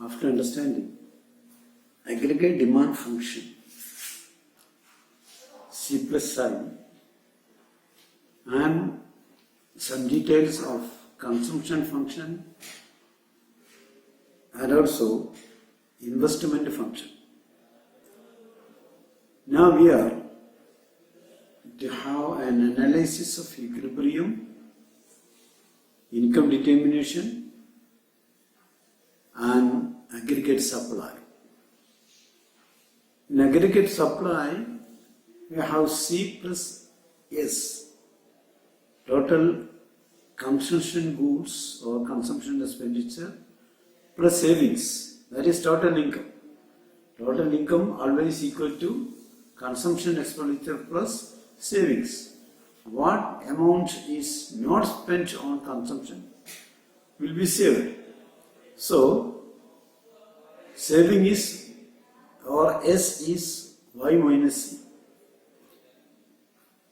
After understanding aggregate demand function C plus I and some details of consumption function and also investment function. Now we are to have an analysis of equilibrium, income determination and aggregate supply. In aggregate supply, we have C plus S, total consumption goods or consumption expenditure plus savings, that is total income. Total income always equal to consumption expenditure plus savings. What amount is not spent on consumption will be saved. So, saving is or S is Y minus C.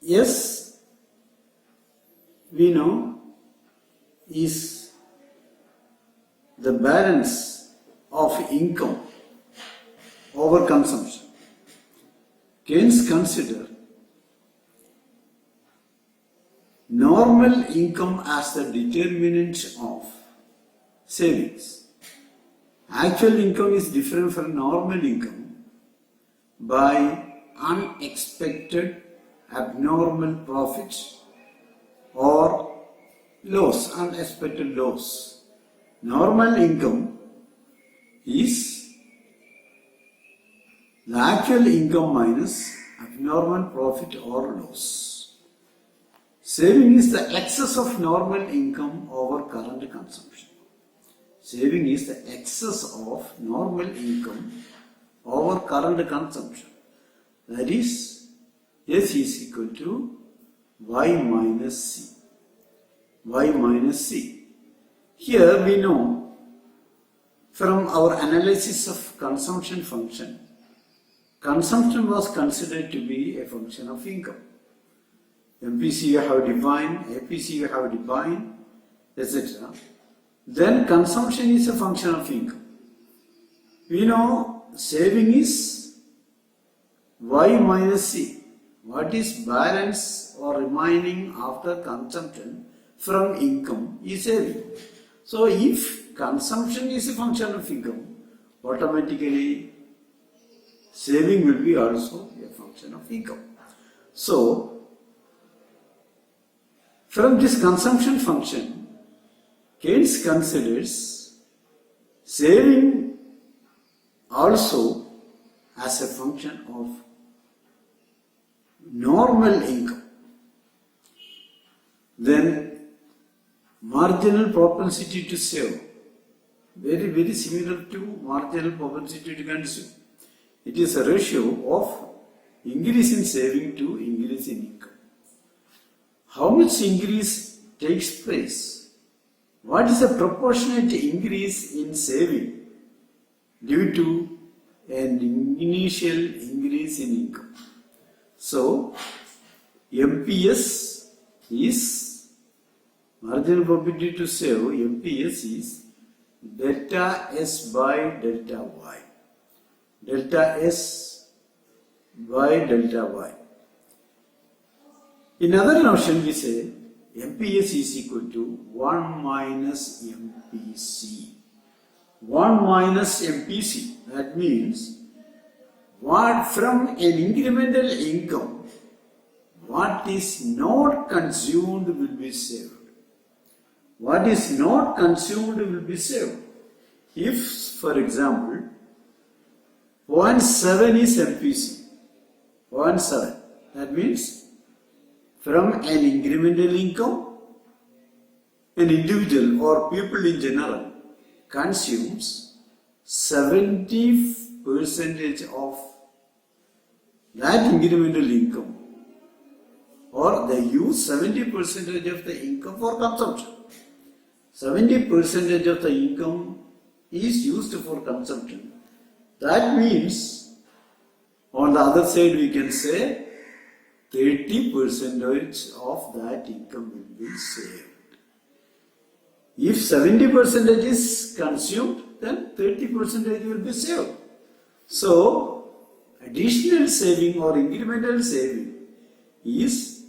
S, we know, is the balance of income over consumption. Keynes consider normal income as the determinant of savings. Actual income is different from normal income by unexpected abnormal profits or loss, unexpected loss. Normal income is the actual income minus abnormal profit or loss. Saving is the excess of normal income over current consumption. Saving is the excess of normal income over current consumption. That is, S is equal to Y minus C. Y minus C. Here we know from our analysis of consumption function, consumption was considered to be a function of income. MPC you have defined, APC you have defined, etc. Then consumption is a function of income. We know saving is Y minus C. What is balance or remaining after consumption from income is saving. So if consumption is a function of income, automatically saving will be also a function of income. So from this consumption function, Keynes considers saving also as a function of normal income. Then marginal propensity to save, very similar to marginal propensity to consume. It is a ratio of increase in saving to increase in income. How much increase takes place? What is the proportionate increase in saving due to an initial increase in income? So, MPS is marginal propensity to save. MPS is delta S by delta Y. Delta S by delta Y. In other notion, we say MPS is equal to 1 minus MPC. 1 minus MPC. That means what from an incremental income, what is not consumed will be saved. What is not consumed will be saved. If, for example, 0.7 is MPC, 0.7, that means from an incremental income, an individual or people in general consumes 70% of that incremental income, or they use 70% of the income for consumption. 70% of the income is used for consumption. That means, on the other side we can say 30% of that income will be saved. If 70% is consumed, then 30% will be saved. So, additional saving or incremental saving is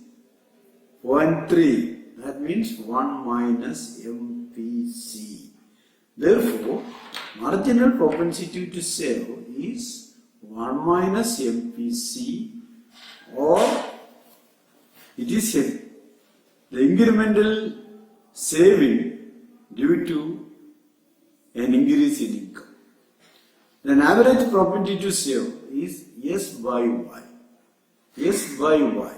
0.3. That means 1 minus MPC. Therefore, marginal propensity to save is 1 minus MPC, or it is the incremental saving due to an increase in income. Then average propensity to save is S by Y. S by Y.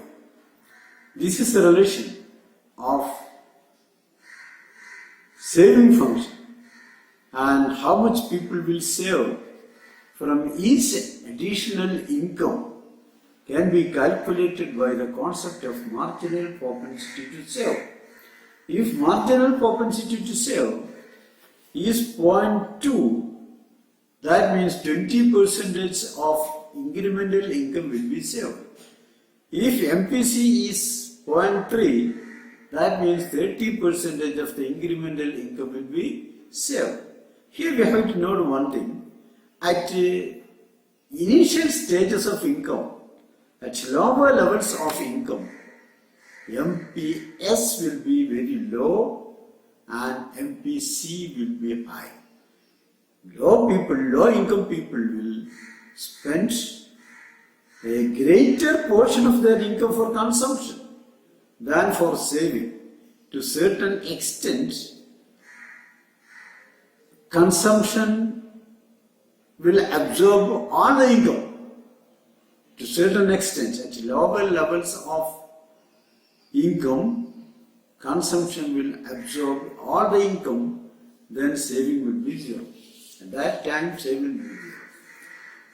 This is the relation of saving function and how much people will save from each additional income can be calculated by the concept of marginal propensity to save. If marginal propensity to save is 0.2, that means 20% of incremental income will be saved. If MPC is 0.3, that means 30% of the incremental income will be saved. Here we have to note one thing. At initial stages of income, at lower levels of income, MPS will be very low and MPC will be high. Low income people will spend a greater portion of their income for consumption than for saving. To certain extent, consumption will absorb all the income. To certain extent, at lower levels of income, consumption will absorb all the income, then saving will be zero. At that time, saving will be zero.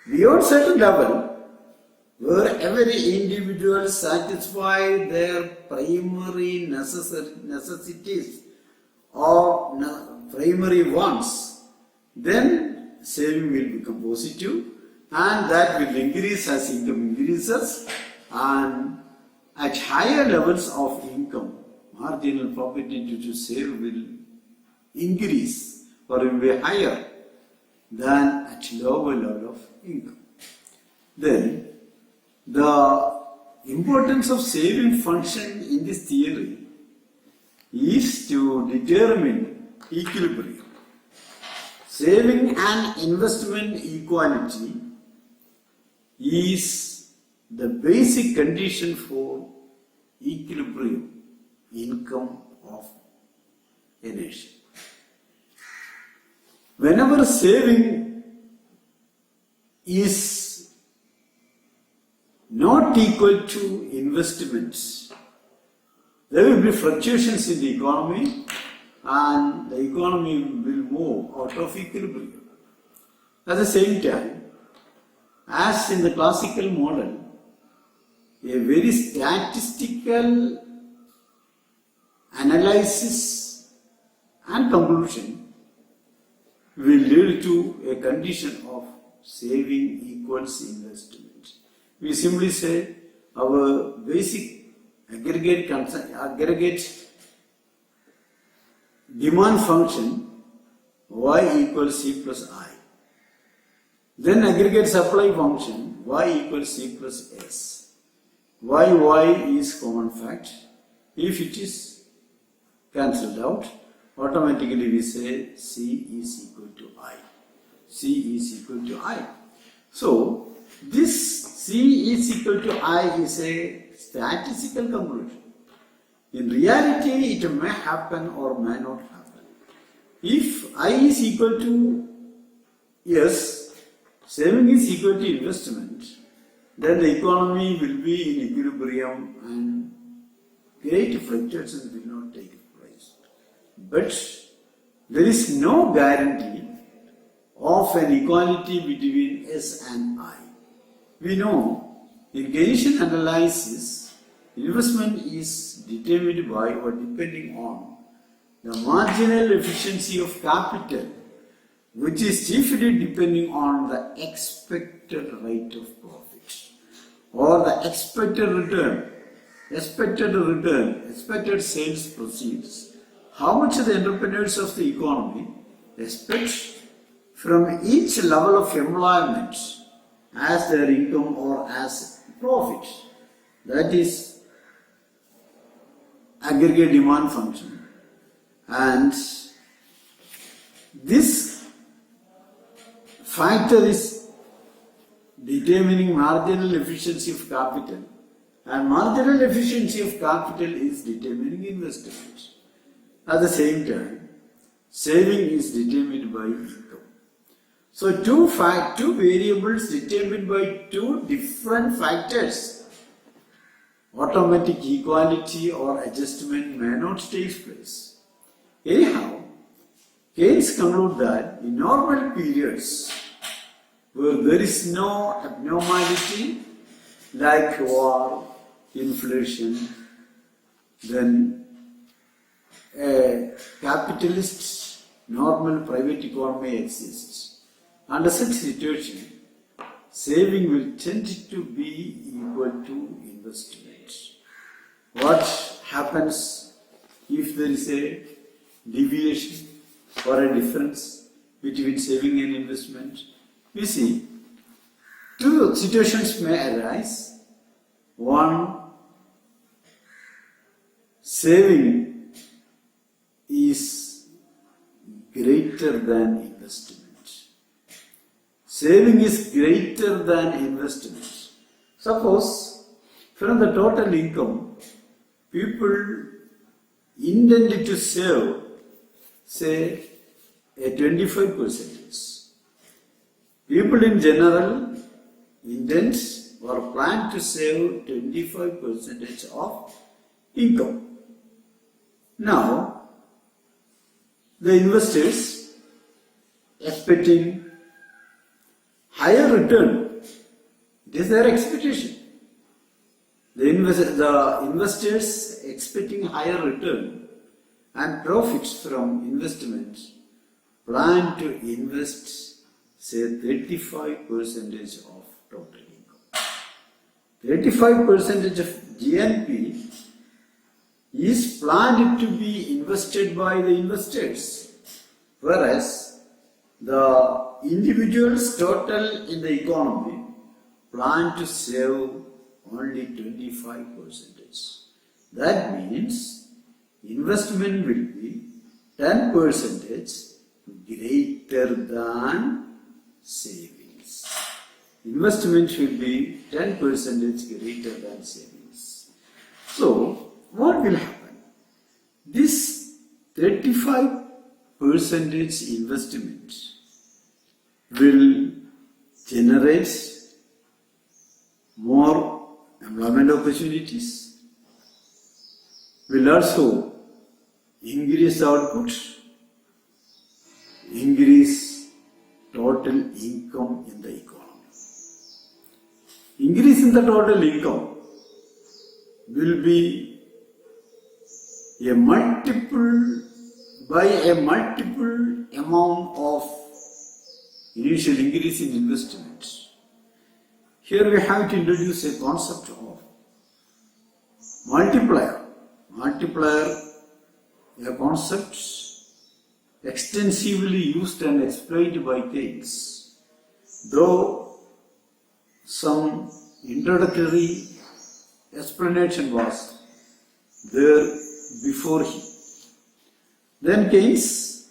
Beyond certain level, where every individual satisfy their primary necessities or primary wants, then saving will become positive, and that will increase as income increases, and at higher levels of income, marginal propensity to save will increase or will be higher than at lower level of income. Then, the importance of saving function in this theory is to determine equilibrium. Saving and investment equality is the basic condition for equilibrium income of a nation. Whenever saving is not equal to investments, there will be fluctuations in the economy and the economy will move out of equilibrium. At the same time, as in the classical model, a very statistical analysis and conclusion will lead to a condition of saving equals investment. We simply say our basic aggregate demand function y equals C plus I. Then aggregate supply function y equals C plus S. Y is common fact. If it is cancelled out, automatically we say C is equal to I. C is equal to I. So, this C is equal to I is a statistical conclusion. In reality, it may happen or may not happen. If I is equal to S, saving is equal to investment, then the economy will be in equilibrium and great fluctuations will not take place. But there is no guarantee of an equality between S and I. We know in Keynesian analysis, investment is determined by or depending on the marginal efficiency of capital, which is chiefly depending on the expected rate of profit or the expected return, expected sales proceeds. How much the entrepreneurs of the economy expect from each level of employment as their income or as profit. That is aggregate demand function. And this factor is determining marginal efficiency of capital, and marginal efficiency of capital is determining investment. At the same time, saving is determined by income. So two variables determined by two different factors. Automatic equality or adjustment may not take place. Anyhow, Keynes concludes that in normal periods where there is no abnormality like war, inflation, then a capitalist normal private economy exists. Under such situation, saving will tend to be equal to investment. What happens if there is a deviation or a difference between saving and investment? We see two situations may arise. One, saving is greater than investment. Saving is greater than investment. Suppose from the total income, people intend to save, say, a 25%. People in general intend or plan to save 25% of income. Now, the investors expecting higher return. It is their expectation. The investors expecting higher return and profits from investment plan to invest, say, 35% of total income. 35% of GNP is planned to be invested by the investors, whereas the individuals total in the economy plan to save only 25%. That means investment will be 10% greater than savings. Investment will be 10% greater than savings. So, what will happen? This 35% investment will generate more employment opportunities, will also increase output, increase total income in the economy. Increase in the total income will be a multiple amount of initial increase in investment. Here we have to introduce a concept of multiplier. Multiplier, a concept extensively used and explained by Keynes, though some introductory explanation was there before him. Then Keynes,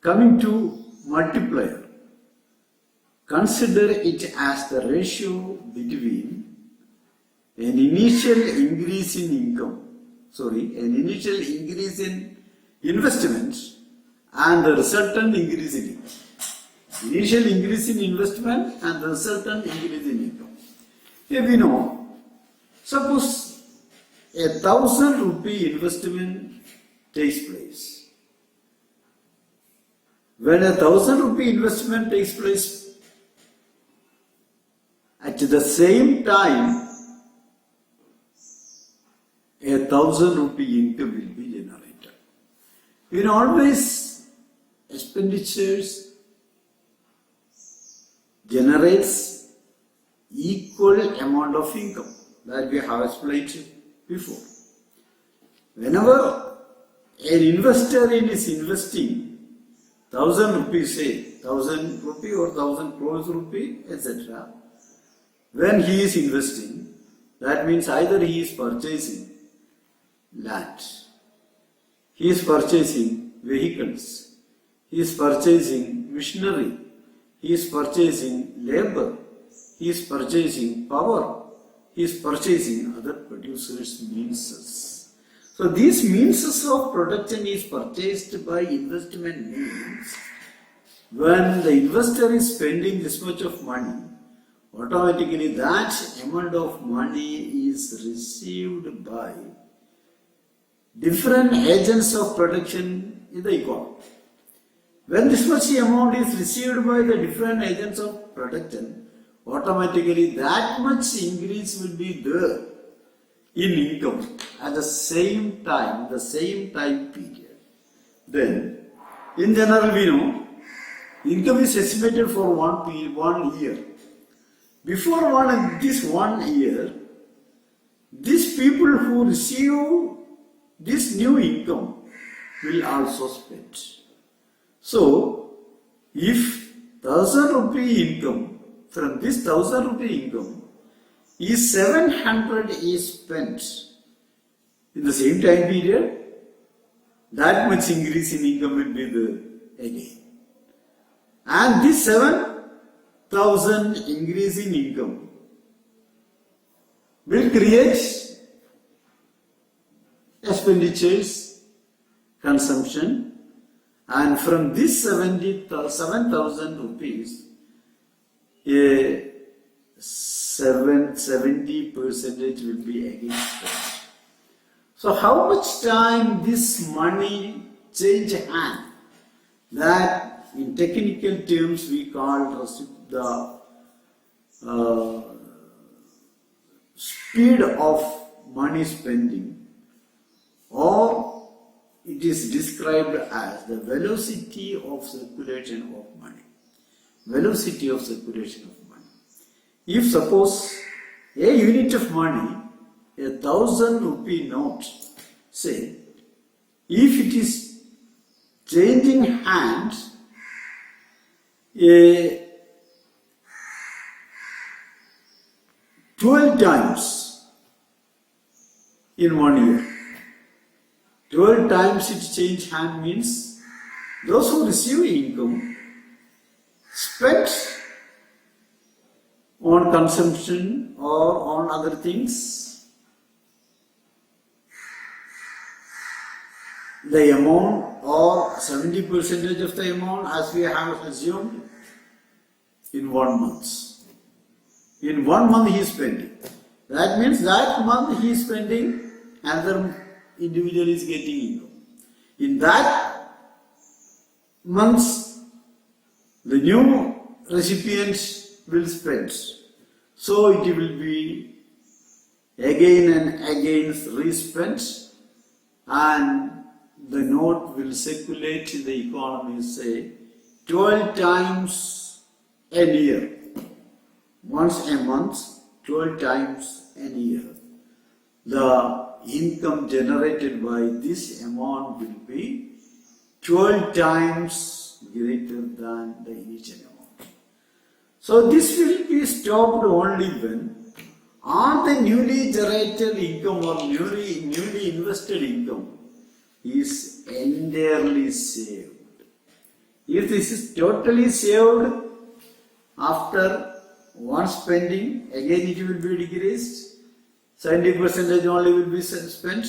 coming to multiplier, consider it as the ratio between an initial increase in investment and the resultant increase in income. Initial increase in investment and the resultant increase in income. Here we know, suppose 1,000 rupee investment takes place. When 1,000 rupee investment takes place, at the same time, 1,000 rupee income will be generated. In always expenditures generates equal amount of income that we have explained before. Whenever an investor is investing 1000 rupees, say 1000 rupee or 1000 crores rupee, etc. When he is investing, that means either he is purchasing land, he is purchasing vehicles, he is purchasing machinery, he is purchasing labor, he is purchasing power, he is purchasing other producers' means. So these means of production is purchased by investment means. When the investor is spending this much of money, automatically that amount of money is received by different agents of production in the economy. When this much amount is received by the different agents of production, automatically that much increase will be there in income at the same time period. Then, in general, we know income is estimated for 1 year. Before this 1 year, these people who receive this new income will also spend. So, if 1000 rupee income, from this 1000 rupee income, is 700 is spent in the same time period, that much increase in income will be there again. And this 7000 increase in income will create expenditures, consumption, and from this 7,000 rupees, a 70% will be again spent. So how much time this money change hand, that in technical terms we call the speed of money spending, or it is described as the velocity of circulation of money. Velocity of circulation of money. If suppose a unit of money, 1000 rupee note, say, if it is changing hands 12 times in 1 year. 12 times it change hand means those who receive income spend on consumption or on other things the amount or 70% of the amount as we have assumed in 1 month. In 1 month he is spending. That means that month he is spending, another individual is getting income. In that month, the new recipient will spend. So it will be again and again respent, and the note will circulate in the economy, say 12 times a year. Once a month, 12 times a year. The income generated by this amount will be 12 times greater than the initial amount. So this will be stopped only when all the newly generated income or newly invested income is entirely saved. If this is totally saved after one spending, again it will be decreased. 70% only will be spent.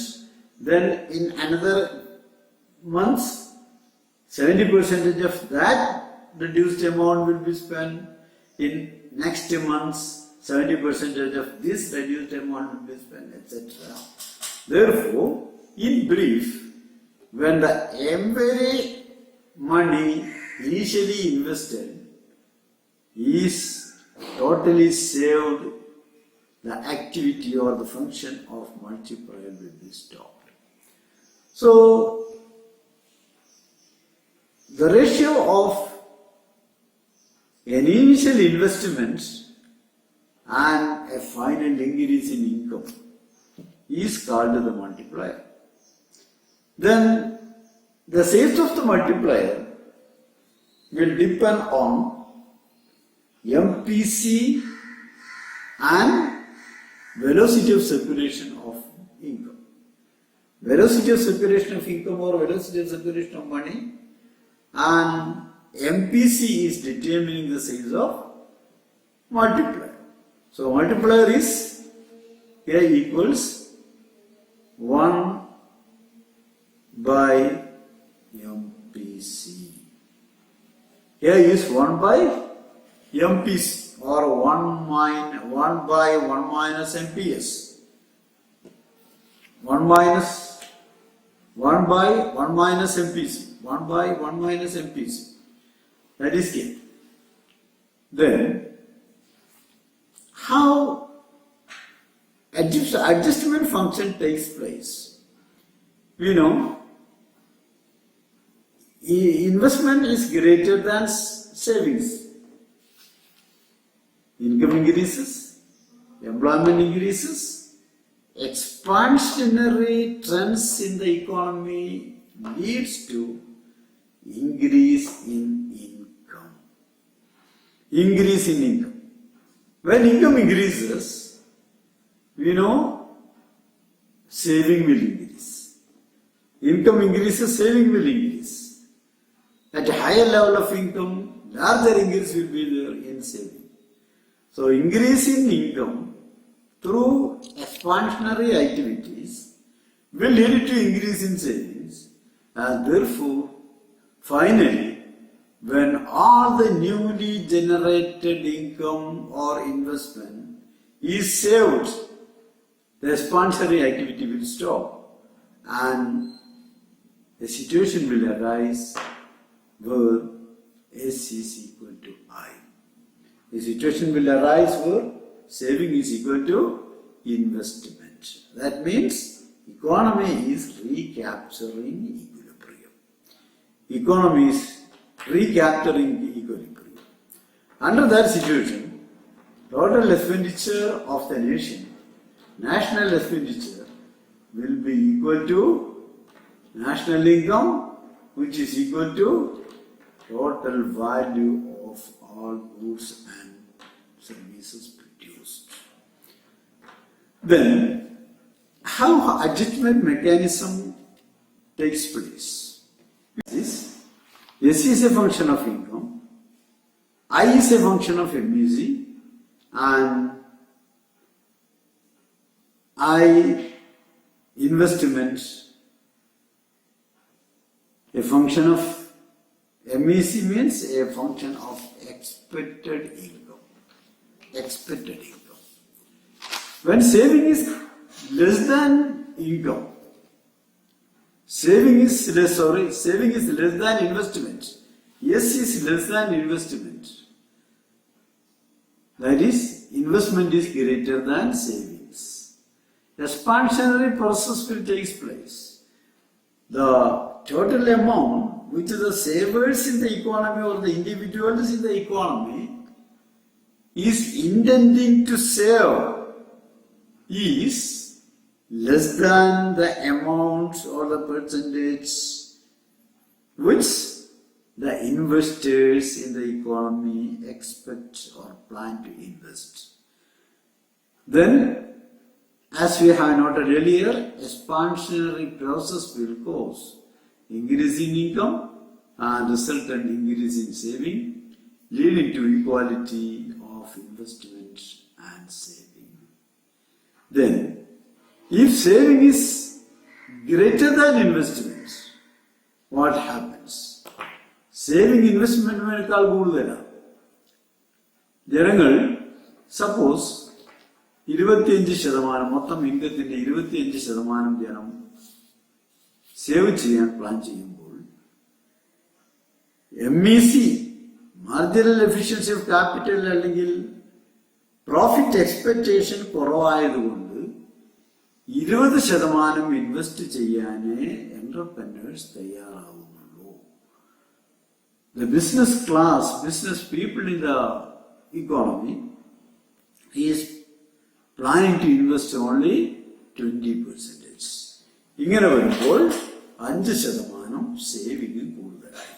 Then in another month, 70% of that reduced amount will be spent. In next month, 70% of this reduced amount will be spent, etc. Therefore, in brief, when the every money initially invested is totally saved, the activity or the function of multiplier will be stopped. So, the ratio of an initial investment and a final increase in income is called the multiplier. Then, the sales of the multiplier will depend on MPC and velocity of circulation of income. Velocity of circulation of income or velocity of circulation of money, and MPC is determining the size of multiplier. So multiplier is A equals 1 by MPC. A is 1 by MPC or 1 by 1 minus MPS. 1 minus 1 by 1 minus MPC. 1 by 1 minus MPC. That is K. Then how adjustment function takes place? We know investment is greater than savings. Income increases, employment increases, expansionary trends in the economy leads to increase in income. Increase in income. When income increases, we know saving will increase. Income increases, saving will increase. At a higher level of income, larger increase will be there in saving. So increase in income through expansionary activities will lead to increase in savings, and therefore, finally, when all the newly generated income or investment is saved, the expansionary activity will stop and a situation will arise where S is equal to I. The situation will arise where saving is equal to investment. That means economy is recapturing equilibrium. Economy is recapturing equilibrium. Under that situation, total expenditure of the nation, national expenditure, will be equal to national income, which is equal to total value of all goods and services produced. Then, how adjustment mechanism takes place? S is a function of income, I is a function of MEC, and I investment a function of MEC means a function of expected income. Expected income. When saving is less than income, saving is less than investment. S is less than investment. That is, investment is greater than savings. Expansionary process will take place. The total amount which the savers in the economy or the individuals in the economy is intending to save is less than the amount or the percentage which the investors in the economy expect or plan to invest. Then, as we have noted earlier, expansionary process will cause increase in income and resultant increase in saving, leading to equality of investment and saving. Then, if saving is greater than investment, what happens? Saving investment മേക്കാൾ കൂടുതലാണ്. ജനങ്ങൾ suppose 25% മൊത്തം ഇൻകത്തിന്റെ 25% ജനം save ചെയ്യാൻ plan ചെയ്യുമ്പോൾ MEC marginal efficiency of capital അല്ലെങ്കിൽ profit expectation കുറവായതുകൊണ്ട് 20% invest ചെയ്യാനേ entrepreneurs തയ്യാറാവുന്നുള്ളൂ. The business class, business people in the economy is planning to invest only 20%. ഇങ്ങനെ വരുമ്പോൾ 5% സേവിങ് കൂടുതലായി.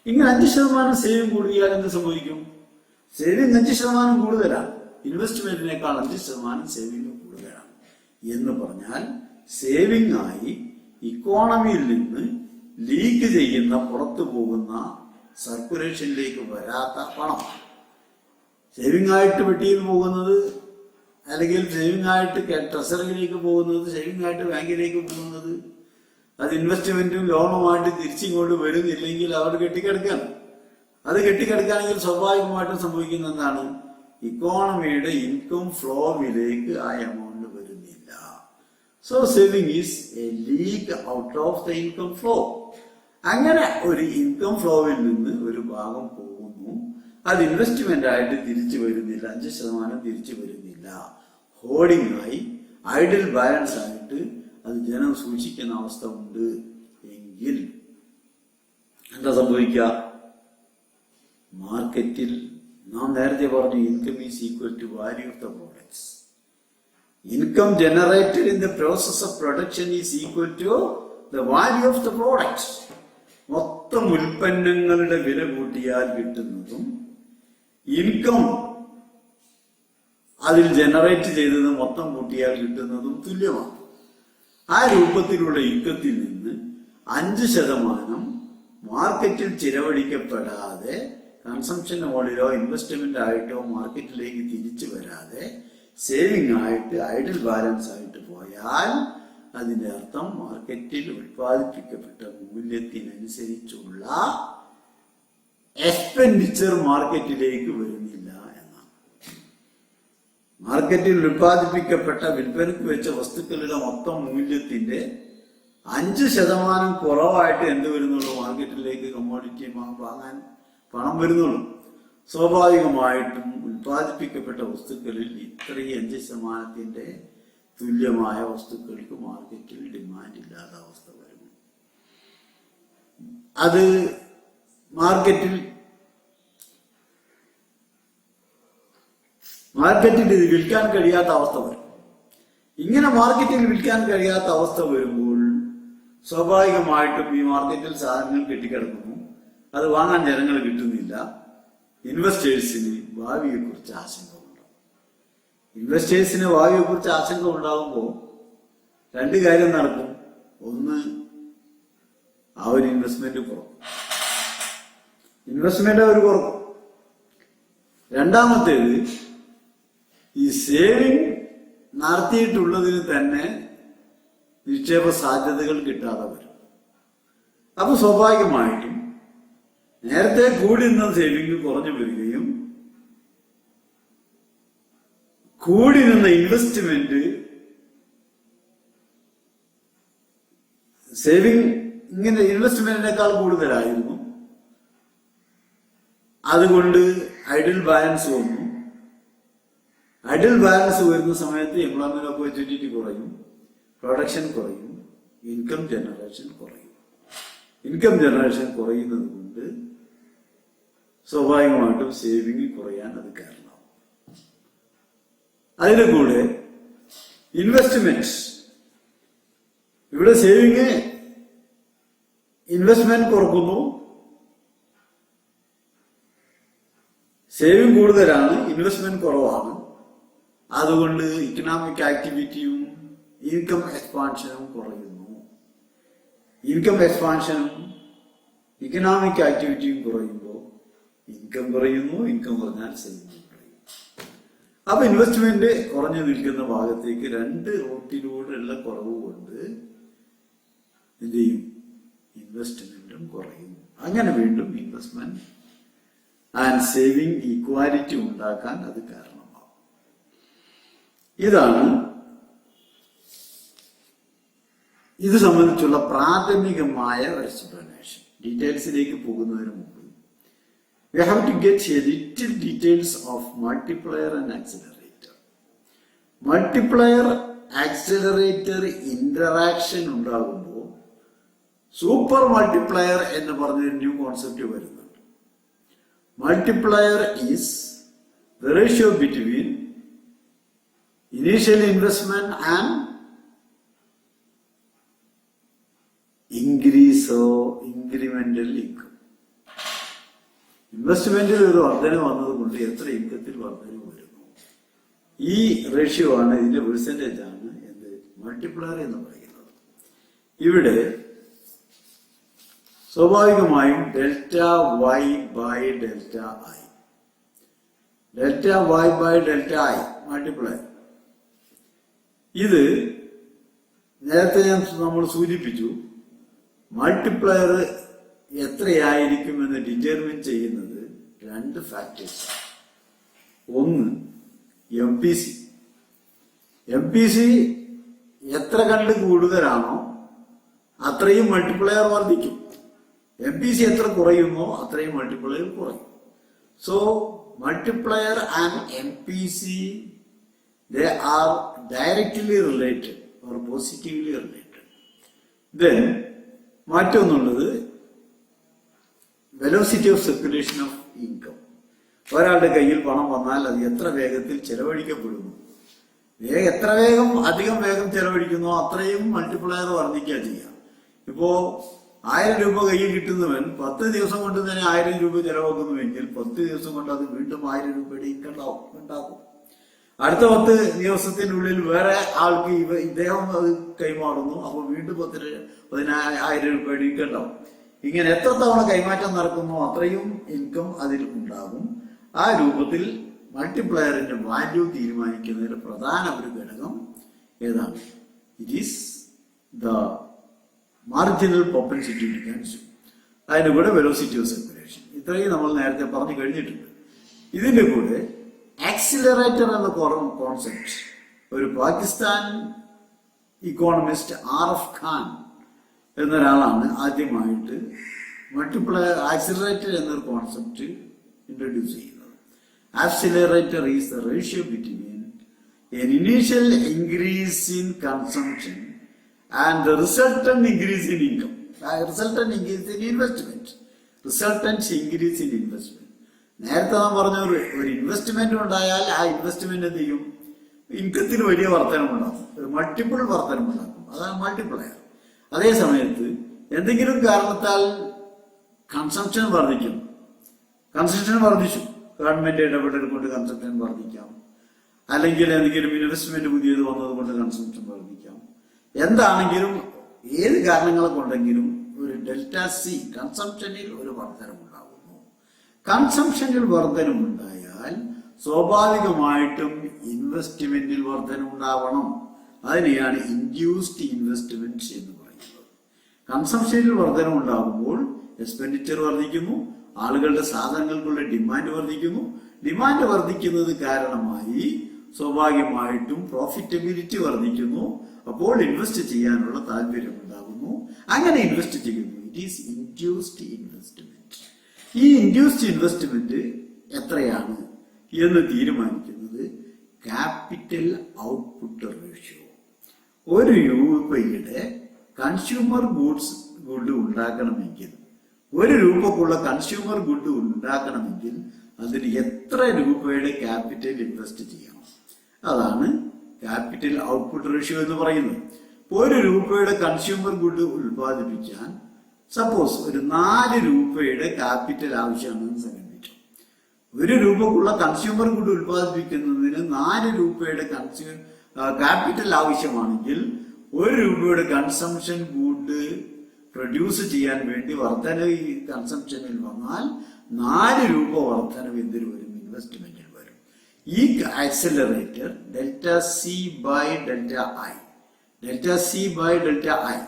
ഇങ്ങനെ 5% സേവിങ് കൂടിയാൽ എന്ത് സംഭവിക്കും? സേവിങ് 5% കൂടുതലാണ്, ഇൻവെസ്റ്റ്മെന്റിനേക്കാൾ 5% സേവിങ് കൂടുതലാണ് എന്ന് പറഞ്ഞാൽ സേവിങ് ആയി ഇക്കോണമിയിൽ നിന്ന് ലീക്ക് ചെയ്യുന്ന, പുറത്തു പോകുന്ന, സർക്കുലേഷനിലേക്ക് വരാത്ത പണം, സേവിങ് ആയിട്ട് പെട്ടിയിൽ പോകുന്നത്, അല്ലെങ്കിൽ സേവിങ് ആയിട്ട് ട്രഷറിയിലേക്ക് പോകുന്നത്, സേവിങ് ആയിട്ട് ബാങ്കിലേക്ക് പോകുന്നത്, അത് ഇൻവെസ്റ്റ്മെന്റും ലോണുമായിട്ട് തിരിച്ചിങ്ങോട്ട് വരുന്നില്ലെങ്കിൽ അവർ കെട്ടിക്കിടക്കുകയാണ്. അത് കെട്ടിക്കിടക്കുകയാണെങ്കിൽ സ്വാഭാവികമായിട്ടും സംഭവിക്കുന്ന എന്താണ്? ഇക്കോണമിയുടെ ഇൻകം ഫ്ലോവിലേക്ക് ആ എമൗണ്ട് വരുന്നില്ല. So saving is A leak out of the income flow. അങ്ങനെ ഒരു ഇൻകം ഫ്ലോവിൽ നിന്ന് ഒരു ഭാഗം പോകുന്നു, അത് ഇൻവെസ്റ്റ്മെന്റ് ആയിട്ട് തിരിച്ചു വരുന്നില്ല, 5% തിരിച്ചു വരുന്നില്ല, ഹോർഡിംഗ് ആയി ഐഡിൽ ബാലൻസ് ആയിട്ട് അത് ജനം സൂക്ഷിക്കുന്ന അവസ്ഥ ഉണ്ട് എങ്കിൽ എന്താ സംഭവിക്കുക? മാർക്കറ്റിൽ നാം നേരത്തെ പറഞ്ഞു income is equal to value of the products. Income generated in the process of production is equal to the value of the products. മൊത്തം ഉൽപ്പന്നങ്ങളുടെ വില കൂട്ടിയാൽ കിട്ടുന്നതും ഇൻകം അതിൽ ജനറേറ്റ് ചെയ്തത് മൊത്തം കൂട്ടിയാൽ കിട്ടുന്നതും തുല്യമാണ്. ആ രൂപത്തിലുള്ള ഇൻകത്തിൽ നിന്ന് 5% മാർക്കറ്റിൽ ചിലവഴിക്കപ്പെടാതെ, കൺസംഷൻ മോഡിലോ ഇൻവെസ്റ്റ്മെന്റ് ആയിട്ടോ മാർക്കറ്റിലേക്ക് തിരിച്ചു വരാതെ സേവിങ് ആയിട്ട് ഐഡിൽ ബാലൻസ് ആയിട്ട് പോയാൽ അതിന്റെ അർത്ഥം മാർക്കറ്റിൽ ഉൽപ്പാദിപ്പിക്കപ്പെട്ട മൂല്യത്തിനനുസരിച്ചുള്ള എക്സ്പെൻഡിച്ചർ മാർക്കറ്റിലേക്ക് വരുന്നില്ല എന്നാണ്. മാർക്കറ്റിൽ ഉൽപ്പാദിപ്പിക്കപ്പെട്ട, വിൽപ്പനയ്ക്ക് വെച്ച വസ്തുക്കളുടെ മൊത്തം മൂല്യത്തിന്റെ 5% കുറവായിട്ട് എന്ത് വരുന്നുള്ളൂ? മാർക്കറ്റിലേക്ക് കമ്മോഡിറ്റി വാങ്ങാൻ പണം വരുന്നുള്ളൂ. സ്വാഭാവികമായിട്ടും ഉൽപ്പാദിപ്പിക്കപ്പെട്ട വസ്തുക്കളിൽ ഇത്രയും 5% തുല്യമായ വസ്തുക്കൾക്ക് മാർക്കറ്റിൽ ഡിമാൻഡ് ഇല്ലാത്ത അവസ്ഥ വരുന്നു. അത് മാർക്കറ്റിൽ ഇത് വിൽക്കാൻ കഴിയാത്ത അവസ്ഥ വരും. ഇങ്ങനെ മാർക്കറ്റിൽ വിൽക്കാൻ കഴിയാത്ത അവസ്ഥ വരുമ്പോൾ സ്വാഭാവികമായിട്ടും ഈ മാർക്കറ്റിൽ സാധനങ്ങൾ കെട്ടിക്കിടക്കുന്നു, അത് വാങ്ങാൻ ജനങ്ങൾ കിട്ടുന്നില്ല. ഇൻവെസ്റ്റേഴ്സിന് ഭാവിയെക്കുറിച്ച് ആശങ്ക ഉണ്ടാവും. ഇൻവെസ്റ്റേഴ്സിന് ഭാവിയെക്കുറിച്ച് ആശങ്ക ഉണ്ടാകുമ്പോൾ 2 കാര്യം നടക്കും. ഒന്ന്, ആ ഒരു ഇൻവെസ്റ്റ്മെന്റ് കുറക്കും. രണ്ടാമത്തേത്, ഈ സേവിങ് നടത്തിയിട്ടുള്ളതിന് തന്നെ നിക്ഷേപ സാധ്യതകൾ കിട്ടാതെ വരും. അപ്പൊ സ്വാഭാവികമായിട്ടും നേരത്തെ കൂടി നിന്ന സേവിങ് കുറഞ്ഞു വരികയും കൂടി നിന്ന ഇൻവെസ്റ്റ്മെന്റ് സേവിങ് ഇങ്ങനെ ഇൻവെസ്റ്റ്മെന്റിനേക്കാൾ കൂടുതലായിരുന്നു. അതുകൊണ്ട് ഐഡിൽ ബാലൻസ് വന്നു. ഐഡിൽ ബാലൻസ് വരുന്ന സമയത്ത് എംപ്ലോയ്മെന്റ് ഓപ്പർച്യൂണിറ്റി കുറയും, പ്രൊഡക്ഷൻ കുറയും, ഇൻകം ജനറേഷൻ കുറയും. ഇൻകം ജനറേഷൻ കുറയുന്നത് കൊണ്ട് സ്വാഭാവികമായിട്ടും സേവിങ് കുറയാൻ അത് കാരണമാവും. അതിന്റെ കൂടെ ഇൻവെസ്റ്റ്മെന്റ്, ഇവിടെ സേവിങ് ഇൻവെസ്റ്റ്മെന്റ് കുറക്കുന്നു, സേവിങ് കൂടുതലാണ്, ഇൻവെസ്റ്റ്മെന്റ് കുറവാണ്. അതുകൊണ്ട് ഇക്കണോമിക് ആക്ടിവിറ്റിയും ഇൻകം എക്സ്പാൻഷനും കുറയുന്നു. ഇൻകം എക്സ്പാൻഷനും ഇക്കണോമിക് ആക്ടിവിറ്റിയും കുറയുമ്പോൾ ഇൻകം കുറയുന്നു. ഇൻകം കുറഞ്ഞാൽ സേവിങ് കുറയും. അപ്പൊ ഇൻവെസ്റ്റ്മെന്റ് കുറഞ്ഞു നിൽക്കുന്ന ഭാഗത്തേക്ക് 2 റൂട്ടിലൂടെയുള്ള കുറവ് കൊണ്ട് എന്ത് ചെയ്യും? ഇൻവെസ്റ്റ്മെന്റും കുറയും. അങ്ങനെ വീണ്ടും ഇൻവെസ്റ്റ്മെന്റ് ആൻഡ് സേവിങ് ഈക്വാലിറ്റി ഉണ്ടാക്കാൻ അത് കാരണമാകും. ഇതാണ് ഇത് സംബന്ധിച്ചുള്ള പ്രാഥമികമായ ഒരു എക്സ്പ്ലനേഷൻ. ഡീറ്റെയിൽസിലേക്ക് പോകുന്നതിന് മുമ്പ് we have to get a little details of multiplier and accelerator. Multiplier accelerator interaction ഉണ്ടാകുമ്പോൾ സൂപ്പർ മൾട്ടിപ്ലയർ എന്ന് പറഞ്ഞൊരു ന്യൂ കോൺസെപ്റ്റ് വരുന്നുണ്ട്. Multiplier is the ratio between initial investment and increase or incremental income. ഇൻവെസ്റ്റ്മെന്റിൽ ഒരു വർധന വന്നതുകൊണ്ട് എത്ര ഇൻകത്തിൽ വർധന വരുന്നു, ഈ റേഷ്യോ ആണ്, ഇതിന്റെ പെർസെന്റേജ് ആണ് എന്ത് മൾട്ടിപ്ലയർ എന്ന് പറയുന്നത്. ഇവിടെ സ്വാഭാവികമായും delta Y by delta I, delta Y by delta I multiplier. ഇത് നേരത്തെ നമ്മൾ സൂചിപ്പിച്ചു, മൾട്ടിപ്ലയർ എത്രയായിരിക്കും എന്ന് ഡിറ്റർമിൻ ചെയ്യുന്നത് രണ്ട് ഫാക്ടേഴ്സ്. ഒന്ന് MPC. MPC എത്ര കണ്ട് കൂടുതലാണോ അത്രയും മൾട്ടിപ്ലയർ വർദ്ധിക്കും. MPC എത്ര കുറയുമോ അത്രയും മൾട്ടിപ്ലയർ കുറയും. So multiplier and MPC, they are directly related or positively related. Then മറ്റൊന്നുള്ളത് velocity of circulation of income. ഒരാളുടെ കയ്യിൽ പണം വന്നാൽ അത് എത്ര വേഗത്തിൽ ചെലവഴിക്കപ്പെടുന്നു, എത്ര അധികം വേഗം ചെലവഴിക്കുന്നോ അത്രയും മൾട്ടിപ്ലയർ വർദ്ധിക്കുക ചെയ്യാം. ഇപ്പോ 1000 രൂപ കയ്യിൽ കിട്ടുന്നവൻ 10 ദിവസം കൊണ്ട് തന്നെ 1000 രൂപ ചെലവാക്കുന്നുവെങ്കിൽ 10 ദിവസം കൊണ്ട് അത് വീണ്ടും 1000 രൂപയുടെ ഇൻകം ഉണ്ടാകും. അടുത്ത 10 ദിവസത്തിനുള്ളിൽ വേറെ ആൾക്ക് ഇദ്ദേഹം അത് കൈമാറുന്നു, അപ്പോൾ വീണ്ടും 10,000 രൂപയുടെ ഇൻകം ഉണ്ടാവും. ഇങ്ങനെ എത്ര തവണ കൈമാറ്റം നടക്കുന്നു അത്രയും ഇൻകം അതിൽ ഉണ്ടാകും. ആ രൂപത്തിൽ മൾട്ടിപ്ലയറിന്റെ വാല്യൂ തീരുമാനിക്കുന്നതിൽ പ്രധാന ഒരു ഘടകം ഏതാണ്? It is the marginal propensity to consume. അതിന്റെ കൂടെ വെലോസിറ്റി ഓഫ് സർക്കുലേഷൻ. ഇത്രയും നമ്മൾ നേരത്തെ പറഞ്ഞു കഴിഞ്ഞിട്ടുണ്ട്. ഇതിന്റെ കൂടെ ആക്സിലറേറ്റർ എന്ന കോൺസെപ്റ്റ് ഒരു പാകിസ്ഥാൻ ഇക്കോണമിസ്റ്റ് RF ഖാൻ എന്നൊരാളാണ് ആദ്യമായിട്ട് ആക്സിലറേറ്റർ എന്നൊരു കോൺസെപ്റ്റ് ഇൻട്രൊഡ്യൂസ് ചെയ്യുന്നത്. Accelerator is the ratio between an initial increase in consumption and the resultant increase in income. Resultant increase in investment. Resultant increase in investment. നേരത്തെ നാം പറഞ്ഞ ഒരു investment ഉണ്ടായാൽ ആ ഇൻവെസ്റ്റ്മെന്റ് എന്ത് ചെയ്യും? ഇൻകത്തിന് വലിയ വർധനമുണ്ടാകും, ഒരു മൾട്ടിപ്പിൾ വർധനമുണ്ടാക്കും. അതാണ് മൾട്ടിപ്ലയർ. അതേ സമയത്ത് എന്തെങ്കിലും കാരണത്താൽ കൺസംഷൻ വർദ്ധിക്കുന്നു, കൺസംഷൻ വർദ്ധിച്ചു, ഗവൺമെന്റ് ഇടപെടൽ കൊണ്ട് കൺസംഷൻ വർദ്ധിക്കാം, അല്ലെങ്കിൽ എന്തെങ്കിലും ഇൻവെസ്റ്റ്മെന്റ് പുതിയത് വന്നതുകൊണ്ട് കൺസംഷൻ വർദ്ധിക്കാം. എന്താണെങ്കിലും ഏത് കാരണങ്ങളെ കൊണ്ടെങ്കിലും ഒരു ഡെൽറ്റ സി കൺസംഷനിൽ ഒരു വർധനമുണ്ടാകുന്നു. കൺസംഷനിൽ വർധനമുണ്ടായാൽ സ്വാഭാവികമായിട്ടും ഇൻവെസ്റ്റ്മെന്റിൽ വർധനമുണ്ടാവണം. അതിനെയാണ് ഇൻഡ്യൂസ്ഡ് ഇൻവെസ്റ്റ്മെന്റ് എന്ന് പറയുന്നത്. കൺസംഷനിൽ വർധനമുണ്ടാകുമ്പോൾ എക്സ്പെൻഡിച്ചർ വർദ്ധിക്കുന്നു, ആളുകളുടെ സാധനങ്ങൾക്കുള്ള ഡിമാൻഡ് വർദ്ധിക്കുന്നു. ഡിമാൻഡ് വർദ്ധിക്കുന്നത് കാരണമായി സ്വാഭാവികമായിട്ടും പ്രോഫിറ്റബിലിറ്റി വർദ്ധിക്കുന്നു. അപ്പോൾ ഇൻവെസ്റ്റ് ചെയ്യാനുള്ള താല്പര്യം ഉണ്ടാകുന്നു. അങ്ങനെ ഇൻവെസ്റ്റ് ചെയ്യുന്നു. It is induced investment. ഈ ഇൻഡ്യൂസ്ഡ് ഇൻവെസ്റ്റ്മെന്റ് എത്രയാണ് എന്ന് തീരുമാനിക്കുന്നത് ക്യാപിറ്റൽ ഔട്ട്പുട്ട് റേഷ്യോ. ഒരു രൂപയുടെ കൺസ്യൂമർ ഗുഡ് ഉണ്ടാക്കണമെങ്കിൽ, ഒരു രൂപക്കുള്ള കൺസ്യൂമർ ഗുഡ് ഉണ്ടാക്കണമെങ്കിൽ അതിന് എത്ര രൂപയുടെ ക്യാപിറ്റൽ ഇൻവെസ്റ്റ് ചെയ്യണം, അതാണ് ക്യാപിറ്റൽ ഔട്ട്പുട്ട് റേഷ്യോ എന്ന് പറയുന്നത്. ഒരു രൂപയുടെ കൺസ്യൂമർ ഗുഡ് ഉൽപ്പാദിപ്പിക്കാൻ സപ്പോസ് ഒരു 4 രൂപയുടെ ക്യാപിറ്റൽ ആവശ്യമാണെന്ന് സങ്കല്പിച്ചു. ഒരു രൂപക്കുള്ള കൺസ്യൂമർ ഗുഡ് ഉൽപ്പാദിപ്പിക്കുന്നതിന് 4 രൂപയുടെ ക്യാപിറ്റൽ ആവശ്യമാണെങ്കിൽ 1 രൂപയുടെ കൺസംഷൻ ഗുഡ് പ്രൊഡ്യൂസ് ചെയ്യാൻ വേണ്ടി വർധന ഈ കൺസംഷനിൽ വന്നാൽ 4 രൂപ വർധനവ് എന്തിനു വരും? ഇൻവെസ്റ്റ്മെന്റിൽ വരും. ഈ accelerator delta C by delta I, delta C by delta I,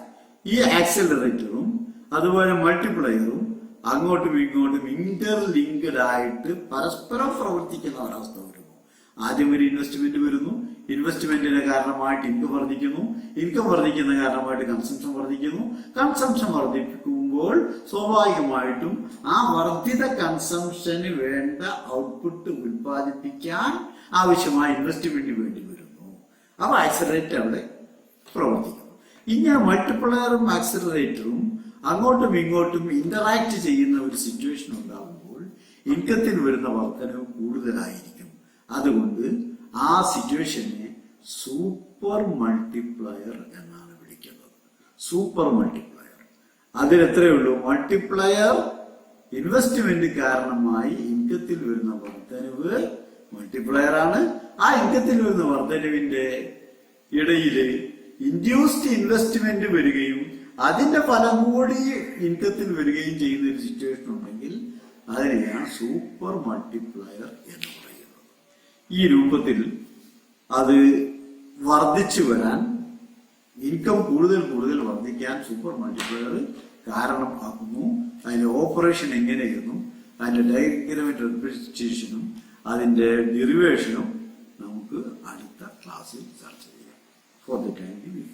ഈ ആക്സിലറേറ്ററും അതുപോലെ മൾട്ടിപ്ലയറും അങ്ങോട്ടും ഇങ്ങോട്ടും ഇന്റർലിങ്ക്ഡ് ആയിട്ട് പരസ്പരം പ്രവർത്തിക്കുന്ന ഒരവസ്ഥ വരുന്നു. ആദ്യം ഒരു ഇൻവെസ്റ്റ്മെന്റ് വരുന്നു, ഇൻവെസ്റ്റ്മെന്റിന്റെ കാരണമായിട്ട് ഇൻകം വർദ്ധിക്കുന്നു, ഇൻകം വർദ്ധിക്കുന്ന കാരണമായിട്ട് കൺസംഷൻ വർദ്ധിക്കുന്നു, കൺസംഷൻ വർദ്ധിക്കുമ്പോൾ സ്വാഭാവികമായിട്ടും ആ വർദ്ധിത കൺസംഷന് വേണ്ട ഔട്ട്പുട്ട് ഉൽപ്പാദിപ്പിക്കാൻ ആവശ്യമായ ഇൻവെസ്റ്റ്മെന്റ് വേണ്ടി വരുന്നു. അപ്പൊ ആക്സിലറേറ്റർ അവിടെ പ്രവർത്തിക്കുന്നു. ഇങ്ങനെ മൾട്ടിപ്ലയറും ആക്സിലറേറ്ററും അങ്ങോട്ടും ഇങ്ങോട്ടും ഇന്ററാക്ട് ചെയ്യുന്ന ഒരു സിറ്റുവേഷൻ ഉണ്ടാകുമ്പോൾ ഇൻകത്തിന് വരുന്ന വർധനവ് കൂടുതലായിരിക്കും. അതുകൊണ്ട് ആ സിറ്റുവേഷനെ സൂപ്പർ മൾട്ടിപ്ലയർ എന്നാണ് വിളിക്കുന്നത്. Super multiplier. അതിലെത്രയേ ഉള്ളൂ? മൾട്ടിപ്ലയർ ഇൻവെസ്റ്റ്മെന്റ് കാരണമായി ഇൻകത്തിൽ വരുന്ന വർധനവ് മൾട്ടിപ്ലയർ ആണ്. ആ ഇൻകത്തിൽ വരുന്ന വർധനവിന്റെ ഇടയില് ഇൻഡ്യൂസ്ഡ് ഇൻവെസ്റ്റ്മെന്റ് വരികയും അതിന്റെ ഫലം കൂടി ഇൻകത്തിൽ വരികയും ചെയ്യുന്ന ഒരു സിറ്റുവേഷൻ ഉണ്ടെങ്കിൽ അതിനെയാണ് സൂപ്പർ മൾട്ടിപ്ലയർ എന്ന് പറയുന്നത്. ഈ രൂപത്തിൽ അത് വർദ്ധിച്ചു വരാൻ, ഇൻകം കൂടുതൽ വർദ്ധിക്കാൻ സൂപ്പർ മൾട്ടിപ്ലയർ കാരണമാകുന്നു. അതിന്റെ ഓപ്പറേഷൻ എങ്ങനെയെന്നും അതിന്റെ ഡയഗ്രാമിക് റെപ്രസെന്റേഷനും അതിന്റെ ഡെറിവേഷനും നമുക്ക് അടുത്ത ക്ലാസ്സിൽ ചർച്ച ചെയ്യാം. For the time being